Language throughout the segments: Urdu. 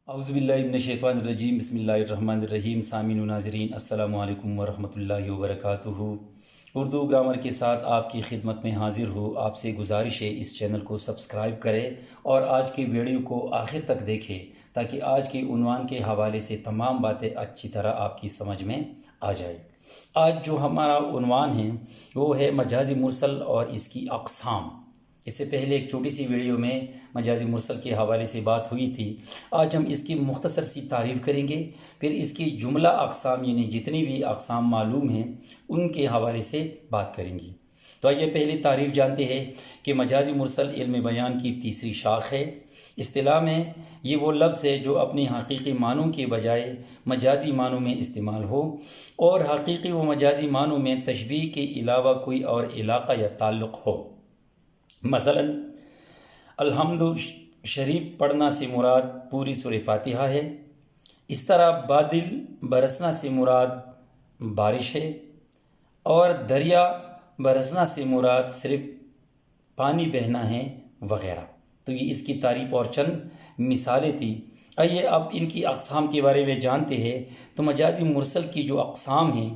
اعوذ باللہ من الشیطان الرجیم بسم اللہ الرحمن الرحیم سامعین و ناظرین السلام علیکم ورحمۃ اللہ وبرکاتہ۔ اردو گرامر کے ساتھ آپ کی خدمت میں حاضر ہوں۔ آپ سے گزارش ہے اس چینل کو سبسکرائب کریں اور آج کی ویڈیو کو آخر تک دیکھیں تاکہ آج کے عنوان کے حوالے سے تمام باتیں اچھی طرح آپ کی سمجھ میں آ جائے۔ آج جو ہمارا عنوان ہے وہ ہے مجازی مرسل اور اس کی اقسام۔ اس سے پہلے ایک چھوٹی سی ویڈیو میں مجازی مرسل کے حوالے سے بات ہوئی تھی۔ آج ہم اس کی مختصر سی تعریف کریں گے، پھر اس کی جملہ اقسام یعنی جتنی بھی اقسام معلوم ہیں ان کے حوالے سے بات کریں گے۔ تو آئیے پہلی تعریف جانتے ہیں کہ مجازی مرسل علم بیان کی تیسری شاخ ہے۔ اصطلاح میں یہ وہ لفظ ہے جو اپنی حقیقی معنوں کے بجائے مجازی معنوں میں استعمال ہو اور حقیقی و مجازی معنوں میں تشبیہ کے علاوہ کوئی اور علاقہ یا تعلق ہو۔ مثلا الحمد شریف پڑھنا سے مراد پوری سورہ فاتحہ ہے۔ اس طرح بادل برسنا سے مراد بارش ہے اور دریا برسنا سے مراد صرف پانی بہنا ہے وغیرہ۔ تو یہ اس کی تعریف اور چند مثالیں تھیں۔ آئیے اب ان کی اقسام کے بارے میں جانتے ہیں۔ تو مجازی مرسل کی جو اقسام ہیں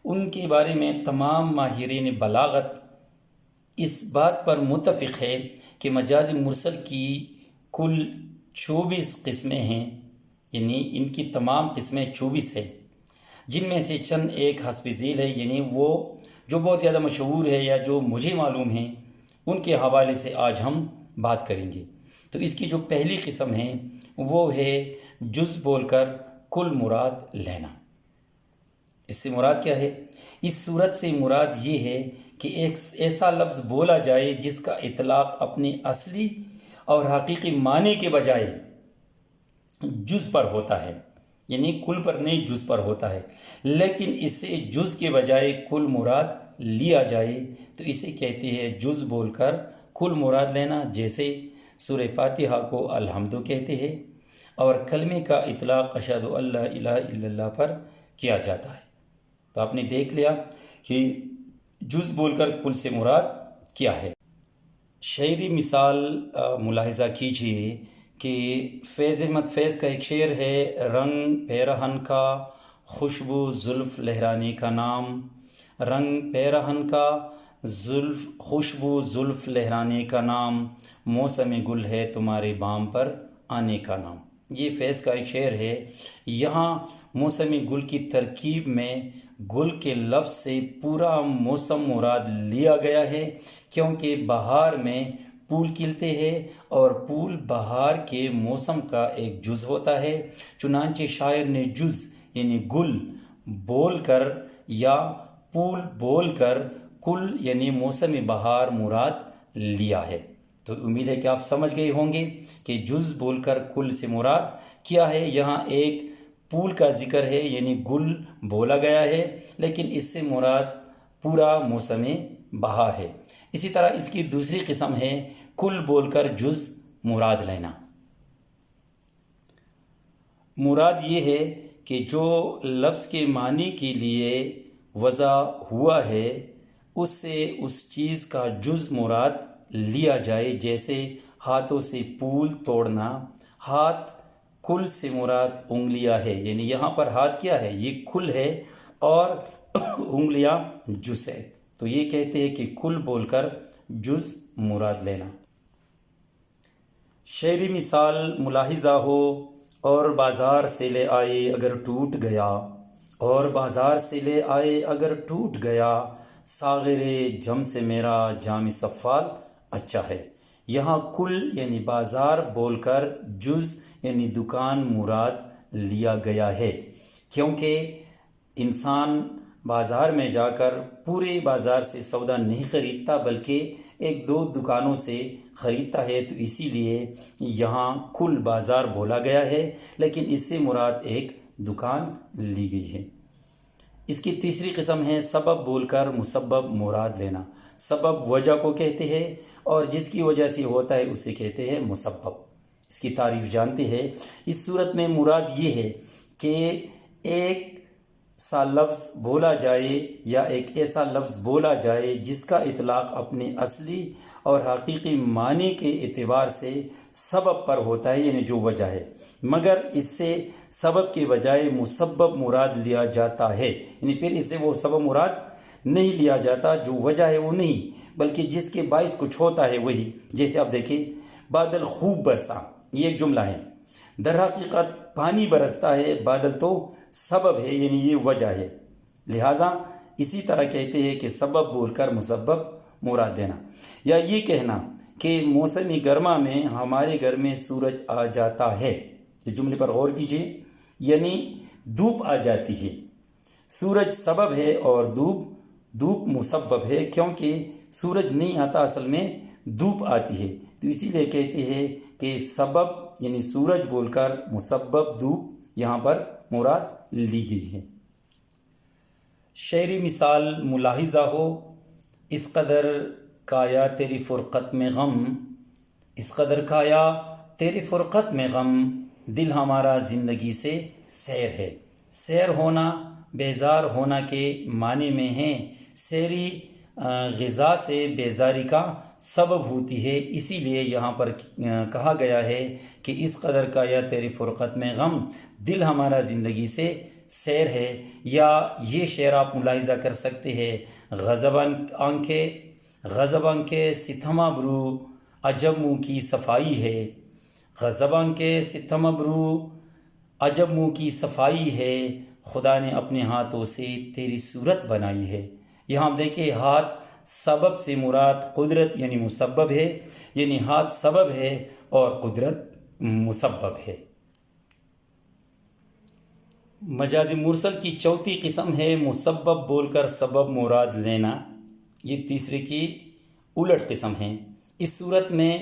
ان کے بارے میں تمام ماہرین بلاغت اس بات پر متفق ہے کہ مجازی مرسل کی کل 24 قسمیں ہیں، یعنی ان کی تمام قسمیں 24 ہیں، جن میں سے چند ایک حسب ذیل ہے، یعنی وہ جو بہت زیادہ مشہور ہے یا جو مجھے معلوم ہیں ان کے حوالے سے آج ہم بات کریں گے۔ تو اس کی جو پہلی قسم ہے وہ ہے جز بول کر کل مراد لینا۔ اس سے مراد کیا ہے؟ اس صورت سے مراد یہ ہے کہ ایک ایسا لفظ بولا جائے جس کا اطلاق اپنے اصلی اور حقیقی معنی کے بجائے جز پر ہوتا ہے، یعنی کل پر نہیں جز پر ہوتا ہے، لیکن اس سے جز کے بجائے کل مراد لیا جائے تو اسے کہتے ہیں جز بول کر کل مراد لینا۔ جیسے سورہ فاتحہ کو الحمد کہتے ہیں اور کلمے کا اطلاق اشہد ان لا الہ الا اللہ پر کیا جاتا ہے۔ تو آپ نے دیکھ لیا کہ جز بول کر کل سے مراد کیا ہے۔ شعری مثال ملاحظہ کیجئے کہ فیض احمد فیض کا ایک شعر ہے، رنگ پیرہن کا خوشبو زلف لہرانے کا نام، رنگ پیرہن کا خوشبو زلف لہرانے کا نام، موسم گل ہے تمہارے بام پر آنے کا نام۔ یہ فیض کا ایک شعر ہے۔ یہاں موسم گل کی ترکیب میں گل کے لفظ سے پورا موسم مراد لیا گیا ہے، کیونکہ بہار میں پھول کھلتے ہیں اور پھول بہار کے موسم کا ایک جز ہوتا ہے۔ چنانچہ شاعر نے جز یعنی گل بول کر یا پھول بول کر کل یعنی موسم بہار مراد لیا ہے۔ تو امید ہے کہ آپ سمجھ گئے ہوں گے کہ جز بول کر کل سے مراد کیا ہے۔ یہاں ایک پھول کا ذکر ہے یعنی گل بولا گیا ہے، لیکن اس سے مراد پورا موسم بہار ہے۔ اسی طرح اس کی دوسری قسم ہے کل بول کر جز مراد لینا۔ مراد یہ ہے کہ جو لفظ کے معنی کے لیے وضع ہوا ہے اس سے اس چیز کا جز مراد لیا جائے۔ جیسے ہاتھوں سے پھول توڑنا، ہاتھ کل سے مراد انگلیاں ہے، یعنی یہاں پر ہاتھ کیا ہے؟ یہ کل ہے اور انگلیاں جز ہے۔ تو یہ کہتے ہیں کہ کل بول کر جز مراد لینا۔ شعری مثال ملاحظہ ہو، اور بازار سے لے آئے اگر ٹوٹ گیا، اور بازار سے لے آئے اگر ٹوٹ گیا، ساغر جم سے میرا جام سفال اچھا ہے۔ یہاں کل یعنی بازار بول کر جز یعنی دکان مراد لیا گیا ہے، کیونکہ انسان بازار میں جا کر پورے بازار سے سودا نہیں خریدتا بلکہ ایک دو دکانوں سے خریدتا ہے، تو اسی لیے یہاں کل بازار بولا گیا ہے لیکن اس سے مراد ایک دکان لی گئی ہے۔ اس کی تیسری قسم ہے سبب بول کر مسبب مراد لینا۔ سبب وجہ کو کہتے ہیں اور جس کی وجہ سے ہوتا ہے اسے کہتے ہیں مسبب۔ اس کی تعریف جانتے ہیں۔ اس صورت میں مراد یہ ہے کہ ایک سا لفظ بولا جائے یا ایک ایسا لفظ بولا جائے جس کا اطلاق اپنے اصلی اور حقیقی معنی کے اعتبار سے سبب پر ہوتا ہے، یعنی جو وجہ ہے، مگر اس سے سبب کے بجائے مسبب مراد لیا جاتا ہے، یعنی پھر اس سے وہ سبب مراد نہیں لیا جاتا، جو وجہ ہے وہ نہیں، بلکہ جس کے باعث کچھ ہوتا ہے وہی۔ جیسے آپ دیکھیں بادل خوب برسا، یہ ایک جملہ ہے، در حقیقت پانی برستا ہے، بادل تو سبب ہے، یعنی یہ وجہ ہے، لہٰذا اسی طرح کہتے ہیں کہ سبب بول کر مسبب مراد دینا۔ یا یہ کہنا کہ موسم گرما میں ہمارے گھر میں سورج آ جاتا ہے، اس جملے پر غور کیجئے، یعنی دھوپ آ جاتی ہے، سورج سبب ہے اور دھوپ مسبب ہے، کیونکہ سورج نہیں آتا، اصل میں دھوپ آتی ہے، تو اسی لیے کہتے ہیں کہ سبب یعنی سورج بول کر مسبب دھوپ یہاں پر مراد لی گئی ہے۔ شعری مثال ملاحظہ ہو، اس قدر کایا تیری فرقت میں غم، اس قدر کایا تیری فرقت میں غم، دل ہمارا زندگی سے سیر ہے۔ سیر ہونا بیزار ہونا کے معنی میں ہے، سیری غذا سے بیزاری کا سبب ہوتی ہے، اسی لیے یہاں پر کہا گیا ہے کہ اس قدر کا یا تیری فرقت میں غم، دل ہمارا زندگی سے سیر ہے۔ یا یہ شعر آپ ملاحظہ کر سکتے ہیں، غضب آنکھیں ستم ابرو عجب منہ کی صفائی ہے، غضب آنکھیں ستم ابرو عجب منہ کی صفائی ہے، خدا نے اپنے ہاتھوں سے تیری صورت بنائی ہے۔ یہاں دیکھیں ہاتھ سبب سے مراد قدرت یعنی مسبب ہے، یعنی ہاتھ سبب ہے اور قدرت مسبب ہے۔ مجاز مرسل کی چوتھی قسم ہے مسبب بول کر سبب مراد لینا، یہ تیسرے کی الٹ قسم ہے۔ اس صورت میں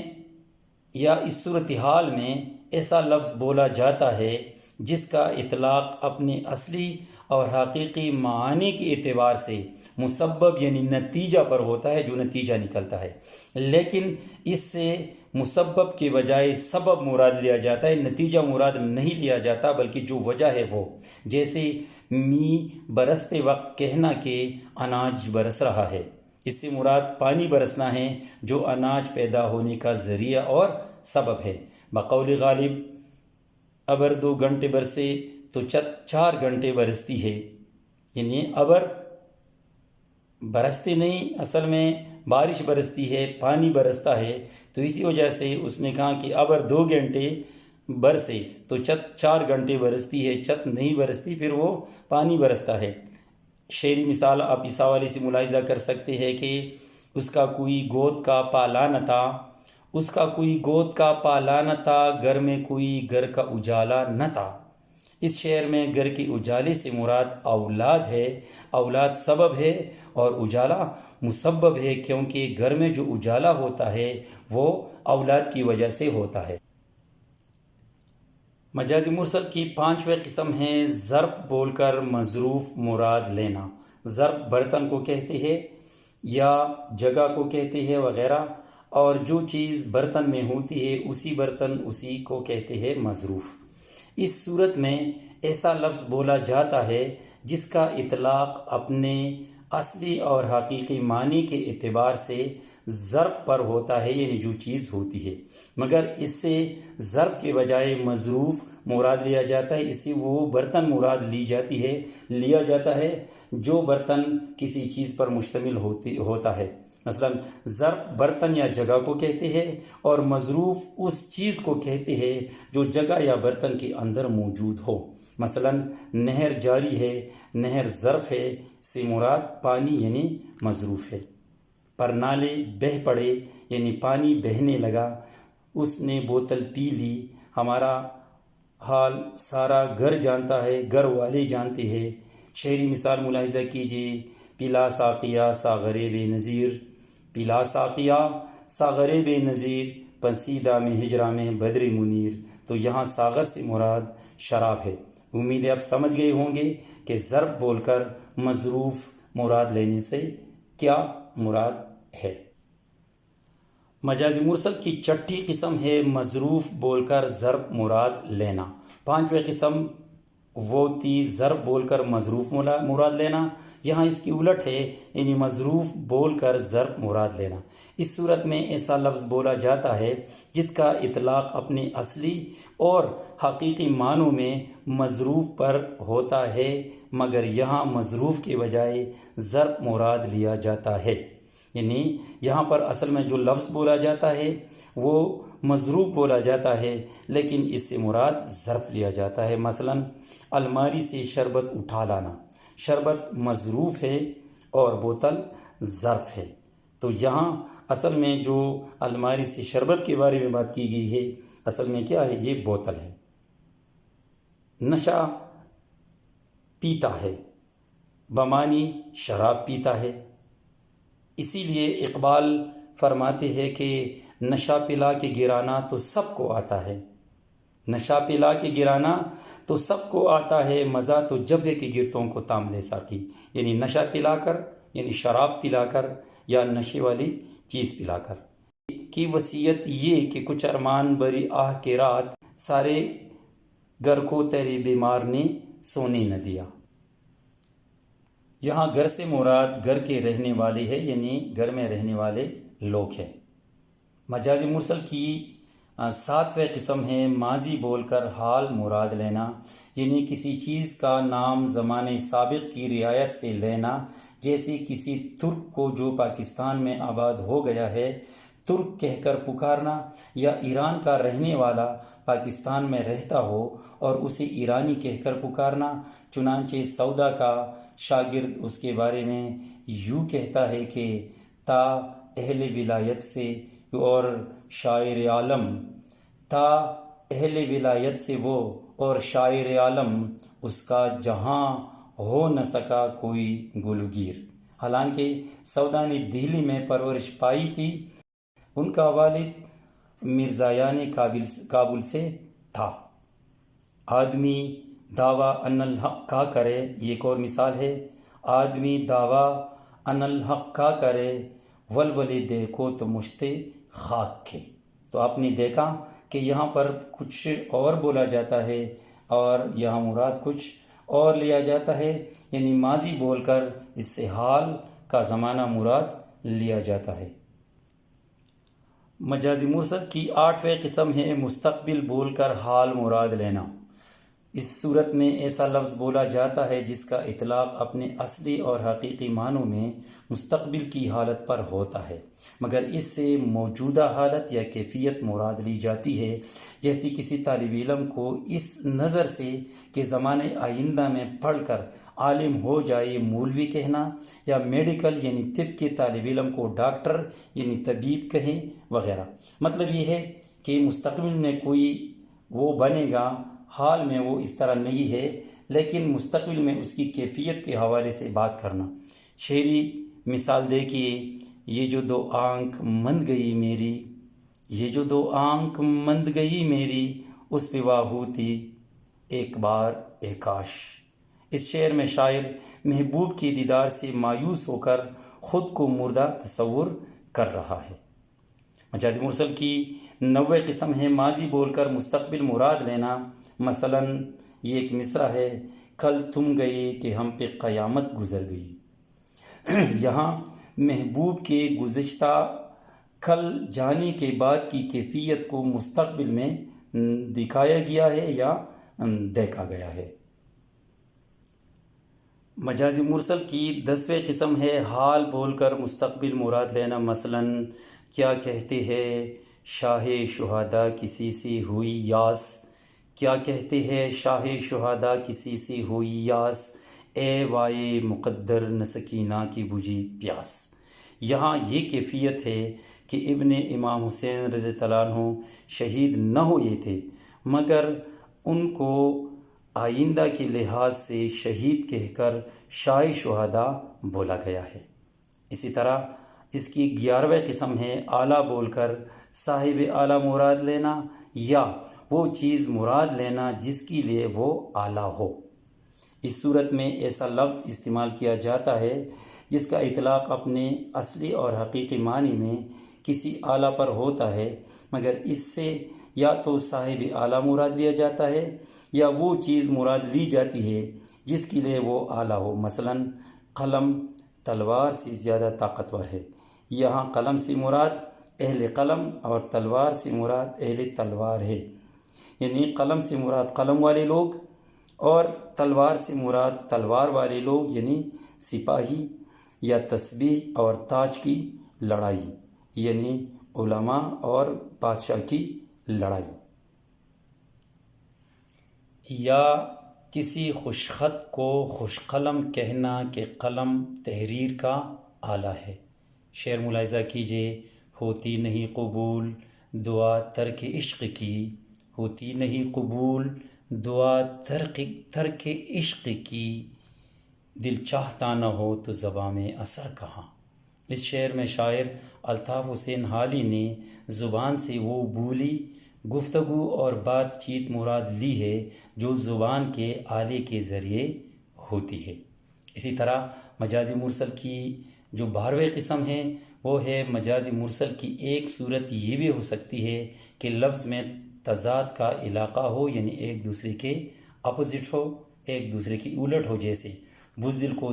یا اس صورتحال میں ایسا لفظ بولا جاتا ہے جس کا اطلاق اپنے اصلی اور حقیقی معنی کے اعتبار سے مسبب یعنی نتیجہ پر ہوتا ہے، جو نتیجہ نکلتا ہے، لیکن اس سے مسبب کے بجائے سبب مراد لیا جاتا ہے، نتیجہ مراد نہیں لیا جاتا، بلکہ جو وجہ ہے وہ۔ جیسے می برستے وقت کہنا کہ اناج برس رہا ہے، اس سے مراد پانی برسنا ہے جو اناج پیدا ہونے کا ذریعہ اور سبب ہے۔ بقول غالب ابر 2 گھنٹے برسے تو چت 4 گھنٹے برستی ہے، یعنی ابر برستے نہیں، اصل میں بارش برستی ہے، پانی برستا ہے، تو اسی وجہ سے اس نے کہا کہ ابر 2 گھنٹے برسے تو چت 4 گھنٹے برستی ہے، چت نہیں برستی پھر وہ پانی برستا ہے۔ شعری مثال آپ اس حوالے سے ملاحظہ کر سکتے ہیں کہ اس کا کوئی گود کا پالا نہ تھا، اس کا کوئی گود کا پالا نہ تھا، گھر میں کوئی گھر کا اجالا نہ تھا۔ اس شعر میں گھر کے اجالے سے مراد اولاد ہے، اولاد سبب ہے اور اجالا مسبب ہے، کیونکہ گھر میں جو اجالا ہوتا ہے وہ اولاد کی وجہ سے ہوتا ہے۔ مجاز مرسل کی 5ویں قسم ہے ظرف بول کر مظروف مراد لینا۔ ظرف برتن کو کہتے ہیں یا جگہ کو کہتے ہیں وغیرہ، اور جو چیز برتن میں ہوتی ہے اسی برتن اسی کو کہتے ہیں مظروف۔ اس صورت میں ایسا لفظ بولا جاتا ہے جس کا اطلاق اپنے اصلی اور حقیقی معنی کے اعتبار سے ظرف پر ہوتا ہے، یعنی جو چیز ہوتی ہے، مگر اس سے ظرف کے بجائے مظروف مراد لیا جاتا ہے، اس سے وہ برتن مراد لیا جاتا ہے جو برتن کسی چیز پر مشتمل ہوتا ہے۔ مثلا ظرف برتن یا جگہ کو کہتے ہیں اور مظروف اس چیز کو کہتے ہیں جو جگہ یا برتن کے اندر موجود ہو۔ مثلا نہر جاری ہے، نہر ظرف ہے، سے مراد پانی یعنی مظروف ہے۔ پرنالے بہہ پڑے یعنی پانی بہنے لگا، اس نے بوتل پی لی، ہمارا حال سارا گھر جانتا ہے، گھر والے جانتے ہیں۔ شعری مثال ملاحظہ کیجیے، پلا ساقیہ ساغر بے نظیر، پلا ساقیہ ساغر بے نظیر، پسیدہ میں ہجرا میں بدر منیر، تو یہاں ساغر سے مراد شراب ہے۔ امید ہے آپ سمجھ گئے ہوں گے کہ ضرب بول کر مظروف مراد لینے سے کیا مراد ہے۔ مجاز مرسل کی 6ٹھی قسم ہے مظروف بول کر ضرب مراد لینا۔ 5ویں قسم وہ تی ضرب بول کر مظروف مراد لینا، یہاں اس کی الٹ ہے، یعنی مظروف بول کر ضرب مراد لینا۔ اس صورت میں ایسا لفظ بولا جاتا ہے جس کا اطلاق اپنے اصلی اور حقیقی معنوں میں مظروف پر ہوتا ہے، مگر یہاں مظروف کے بجائے ضرب مراد لیا جاتا ہے۔ یعنی یہاں پر اصل میں جو لفظ بولا جاتا ہے وہ مضروب بولا جاتا ہے، لیکن اس سے مراد ظرف لیا جاتا ہے۔ مثلا الماری سے شربت اٹھا لانا، شربت مظروف ہے اور بوتل ظرف ہے، تو یہاں اصل میں جو الماری سے شربت کے بارے میں بات کی گئی ہے، اصل میں کیا ہے؟ یہ بوتل ہے۔ نشہ پیتا ہے، بمانی شراب پیتا ہے۔ اسی لیے اقبال فرماتے ہیں کہ نشہ پلا کے گرانا تو سب کو آتا ہے، نشہ پلا کے گرانا تو سب کو آتا ہے، مزہ تو جب ہے کہ گرتوں کو تام لے ساقی۔ یعنی نشہ پلا کر، یعنی شراب پلا کر یا نشے والی چیز پلا کر۔ کی وصیت یہ کہ کچھ ارمان بری آہ کے رات، سارے گھر کو تیرے بیمار نے سونے نہ دیا۔ یہاں گھر سے مراد گھر کے رہنے والے ہے، یعنی گھر میں رہنے والے لوگ ہیں۔ مجاز مرسل کی 7ویں قسم ہے ماضی بول کر حال مراد لینا، یعنی کسی چیز کا نام زمانے سابق کی رعایت سے لینا، جیسے کسی ترک کو جو پاکستان میں آباد ہو گیا ہے ترک کہہ کر پکارنا، یا ایران کا رہنے والا پاکستان میں رہتا ہو اور اسے ایرانی کہہ کر پکارنا۔ چنانچہ سودا کا شاگرد اس کے بارے میں یوں کہتا ہے کہ تا اہل ولایت سے اور شاعر عالم، تا اہل ولایت سے وہ اور شاعر عالم، اس کا جہاں ہو نہ سکا کوئی گلوگیر۔ حالانکہ سودا نے دہلی میں پرورش پائی تھی، ان کا والد مرزایان کابل سے تھا۔ آدمی دعویٰ ان الحق کا کرے، یہ ایک اور مثال ہے۔ آدمی دعویٰ ان الحق کا کرے، ولولے دیکھو تو مشتے خاک کے۔ تو آپ نے دیکھا کہ یہاں پر کچھ اور بولا جاتا ہے اور یہاں مراد کچھ اور لیا جاتا ہے، یعنی ماضی بول کر اس سے حال کا زمانہ مراد لیا جاتا ہے۔ مجازی مرسل کی 8ویں قسم ہے مستقبل بول کر حال مراد لینا۔ اس صورت میں ایسا لفظ بولا جاتا ہے جس کا اطلاق اپنے اصلی اور حقیقی معنوں میں مستقبل کی حالت پر ہوتا ہے، مگر اس سے موجودہ حالت یا کیفیت مراد لی جاتی ہے، جیسے کسی طالب علم کو اس نظر سے کہ زمانے آئندہ میں پڑھ کر عالم ہو جائے مولوی کہنا، یا میڈیکل یعنی طب کے طالب علم کو ڈاکٹر یعنی طبیب کہیں وغیرہ۔ مطلب یہ ہے کہ مستقبل میں کوئی وہ بنے گا، حال میں وہ اس طرح نہیں ہے، لیکن مستقبل میں اس کی کیفیت کے حوالے سے بات کرنا۔ شعری مثال دیکھیے، یہ جو دو آنکھ مند گئی میری، یہ جو دو آنکھ مند گئی میری، اس پہ واہ ہوتی ایک بار ایک کاش۔ اس شعر میں شاعر محبوب کے دیدار سے مایوس ہو کر خود کو مردہ تصور کر رہا ہے۔ مجاز مرسل کی 9ویں قسم ہے ماضی بول کر مستقبل مراد لینا۔ مثلا یہ ایک مصرع ہے، کل تم گئے کہ ہم پہ قیامت گزر گئی۔ یہاں محبوب کے گزشتہ کل جانے کے بعد کی کیفیت کو مستقبل میں دکھایا گیا ہے یا دیکھا گیا ہے۔ مجازی مرسل کی 10ویں قسم ہے حال بول کر مستقبل مراد لینا۔ مثلا کیا کہتے ہیں شاہ شہداء کسی سے ہوئی یاس، کیا کہتے ہیں شاہ شہداء کسی سے ہوئی یاس، اے وائے مقدر نہ سکینہ کی بجھی پیاس۔ یہاں یہ کیفیت ہے کہ ابن امام حسین رضی اللہ عنہ شہید نہ ہوئے تھے، مگر ان کو آئندہ کے لحاظ سے شہید کہہ کر شاہ شہداء بولا گیا ہے۔ اسی طرح اس کی 11ویں قسم ہے اعلیٰ بول کر صاحب اعلیٰ مراد لینا، یا وہ چیز مراد لینا جس کے لیے وہ اعلیٰ ہو۔ اس صورت میں ایسا لفظ استعمال کیا جاتا ہے جس کا اطلاق اپنے اصلی اور حقیقی معنی میں کسی اعلیٰ پر ہوتا ہے، مگر اس سے یا تو صاحب اعلیٰ مراد لیا جاتا ہے یا وہ چیز مراد لی جاتی ہے جس کے لیے وہ اعلیٰ ہو۔ مثلاً قلم تلوار سے زیادہ طاقتور ہے۔ یہاں قلم سے مراد اہل قلم اور تلوار سے مراد اہل تلوار ہے، یعنی قلم سے مراد قلم والے لوگ اور تلوار سے مراد تلوار والے لوگ، یعنی سپاہی، یا تسبیح اور تاج کی لڑائی، یعنی علماء اور بادشاہ کی لڑائی۔ یا کسی خوش خط کو خوش قلم کہنا کہ قلم تحریر کا آلہ ہے۔ شعر ملاحظہ کیجئے: ہوتی نہیں قبول دعا ترک عشق کی، ہوتی نہیں قبول دعا ترک عشق کی، دل چاہتا نہ ہو تو زباں میں اثر کہاں۔ اس شعر میں شاعر الطاف حسین حالی نے زبان سے وہ بولی، گفتگو اور بات چیت مراد لی ہے جو زبان کے آلے کے ذریعے ہوتی ہے۔ اسی طرح مجازی مرسل کی جو 12ویں قسم ہے وہ ہے مجازی مرسل کی ایک صورت یہ بھی ہو سکتی ہے کہ لفظ میں تضاد کا علاقہ ہو، یعنی ایک دوسرے کے اپوزٹ ہو، ایک دوسرے کی الٹ ہو، جیسے بزدل کو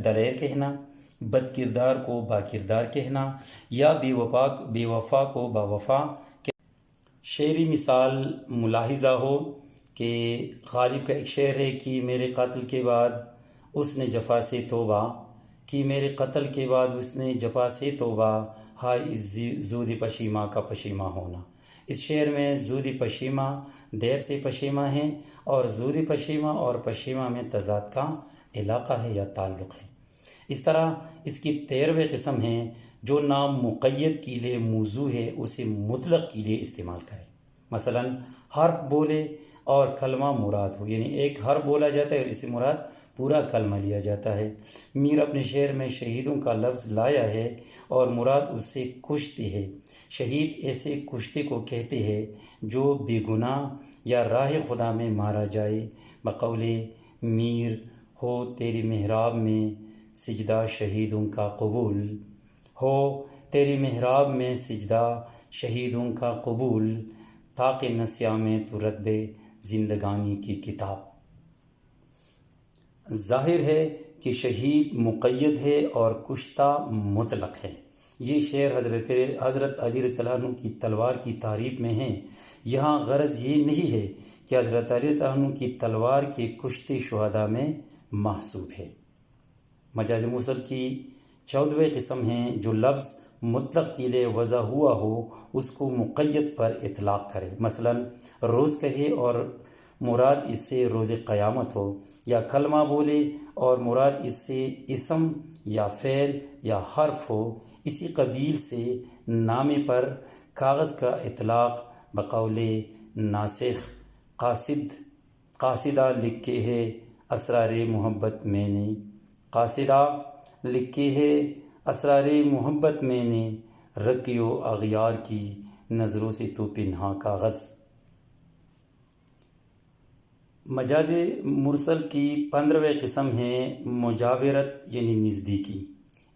دلیر کہنا، بد کردار کو با کردار کہنا، یا بے وفا کو با وفا کہنا۔ شعری مثال ملاحظہ ہو کہ غالب کا ایک شعر ہے کہ میرے قتل کے بعد اس نے جفا سے توبہ، کہ میرے قتل کے بعد اس نے جفا سے توبہ، ہائے اس زود پشیماں کا پشیماں ہونا۔ اس شعر میں زود پشیماں دیر سے پشیماں ہیں، اور زود پشیماں اور پشیماں میں تضاد کا علاقہ ہے یا تعلق ہے۔ اس طرح اس کی 13ویں قسم ہے جو نام مقید کے لیے موضوع ہے اسے مطلق کے لیے استعمال کرے۔ مثلا حرف بولے اور کلمہ مراد ہو، یعنی ایک حرف بولا جاتا ہے اور اس سے مراد پورا کلمہ لیا جاتا ہے۔ میر اپنے شعر میں شہیدوں کا لفظ لایا ہے اور مراد اس سے کشتے ہے۔ شہید ایسے کشتے کو کہتے ہیں جو بے گناہ یا راہ خدا میں مارا جائے۔ بقول میر ہو تیری محراب میں سجدہ شہیدوں کا قبول، ہو تیری محراب میں سجدہ شہیدوں کا قبول، تاکہ نسیاں میں تو رکھ دے زندگانی کی کتاب۔ ظاہر ہے کہ شہید مقید ہے اور کشتہ مطلق ہے۔ یہ شعر حضرت علی رضی اللہ عنہ کی تلوار کی تعریف میں ہے۔ یہاں غرض یہ نہیں ہے کہ حضرت علی رضی اللہ عنہ کی تلوار کے کشتے شہداء میں محسوب ہے۔ مجاز مرسل کی 14ویں قسم ہے جو لفظ مطلق کے لیے وضع ہوا ہو اس کو مقید پر اطلاق کرے۔ مثلا روز کہے اور مراد اس سے روز قیامت ہو، یا کلمہ بولے اور مراد اس سے اسم یا فعل یا حرف ہو۔ اسی قبیل سے نامے پر کاغذ کا اطلاق بقول ناسخ قاصدہ لکھے ہے اسرار محبت میں نے، قاصدہ لکھے ہے اسرار محبت میں نے، رکیو اغیار کی نظروں سے تو پنہا کاغذ۔ مجاز مرسل کی 15ویں قسم ہے مجاورت یعنی نزدیکی۔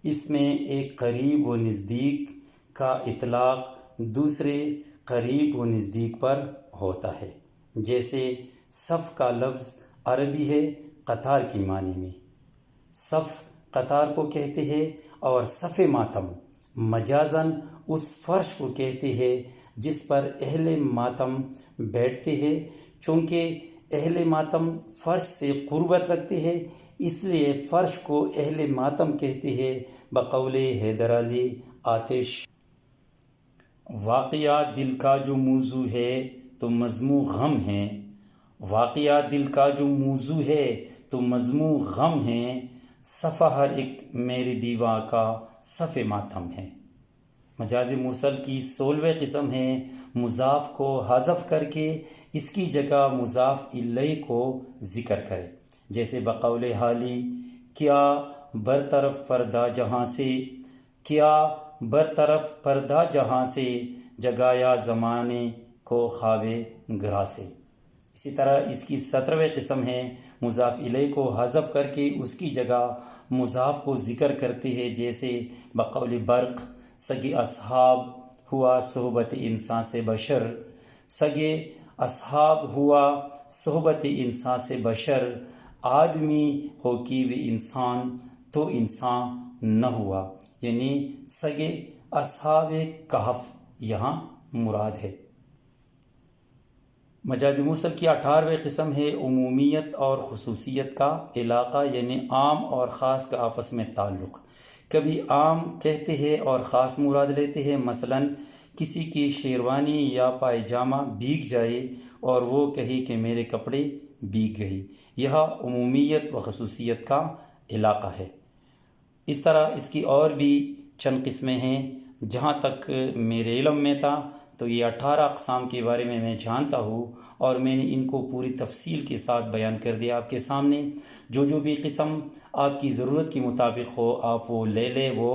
اس میں ایک قریب و نزدیک کا اطلاق دوسرے قریب و نزدیک پر ہوتا ہے، جیسے صف کا لفظ عربی ہے قطار کی معنی میں، صف قطار کو کہتے ہیں، اور صف ماتم مجازاً اس فرش کو کہتے ہیں جس پر اہل ماتم بیٹھتے ہیں۔ چونکہ اہل ماتم فرش سے قربت رکھتے ہیں اس لیے فرش کو اہل ماتم کہتے ہیں۔ بقول حیدر علی آتش، واقعہ دل کا جو موضوع ہے تو مضمون غم ہے، واقعہ دل کا جو موضوع ہے تو مضمون غم ہے، صفحہ ہر ایک میری دیواں کا صف ماتم ہے۔ مجاز مرسل کی 16ویں قسم ہے مضاف کو حذف کر کے اس کی جگہ مضاف الیہ کو ذکر کرے، جیسے بقول حالی کیا برطرف پردہ جہاں سے، کیا برطرف پردہ جہاں سے، جگایا زمانے کو خواب گرا سے۔ اسی طرح اس کی 17ویں قسم ہے مضاف الیہ کو حذف کر کے اس کی جگہ مضاف کو ذکر کرتے ہیں، جیسے بقول برق سگی اصحاب ہوا صحبت انسان سے بشر، سگے اصحاب ہوا صحبت انسان سے بشر، آدمی ہو کی بھی انسان تو انسان نہ ہوا، یعنی سگے اصحاب کہف یہاں مراد ہے۔ مجاز مرسل کی 18ویں قسم ہے عمومیت اور خصوصیت کا علاقہ، یعنی عام اور خاص کا آپس میں تعلق۔ کبھی عام کہتے ہیں اور خاص مراد لیتے ہیں، مثلا کسی کی شیروانی یا پائجامہ بھیگ جائے اور وہ کہے کہ میرے کپڑے بھیگ گئے، یہ عمومیت و خصوصیت کا علاقہ ہے۔ اس طرح اس کی اور بھی چند قسمیں ہیں۔ جہاں تک میرے علم میں تھا تو یہ 18 اقسام کے بارے میں جانتا ہوں، اور میں نے ان کو پوری تفصیل کے ساتھ بیان کر دیا آپ کے سامنے۔ جو بھی قسم آپ کی ضرورت کے مطابق ہو آپ وہ لے لیں، وہ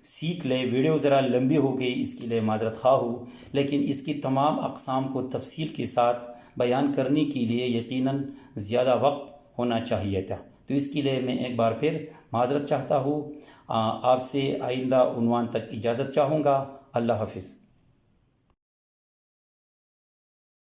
سیکھ لیں۔ ویڈیو ذرا لمبی ہو گئی، اس کے لیے معذرت خواہ ہوں، لیکن اس کی تمام اقسام کو تفصیل کے ساتھ بیان کرنے کے لیے یقیناً زیادہ وقت ہونا چاہیے تھا، تو اس کے لیے میں ایک بار پھر معذرت چاہتا ہوں۔ آپ سے آئندہ عنوان تک اجازت چاہوں گا۔ اللہ حافظ۔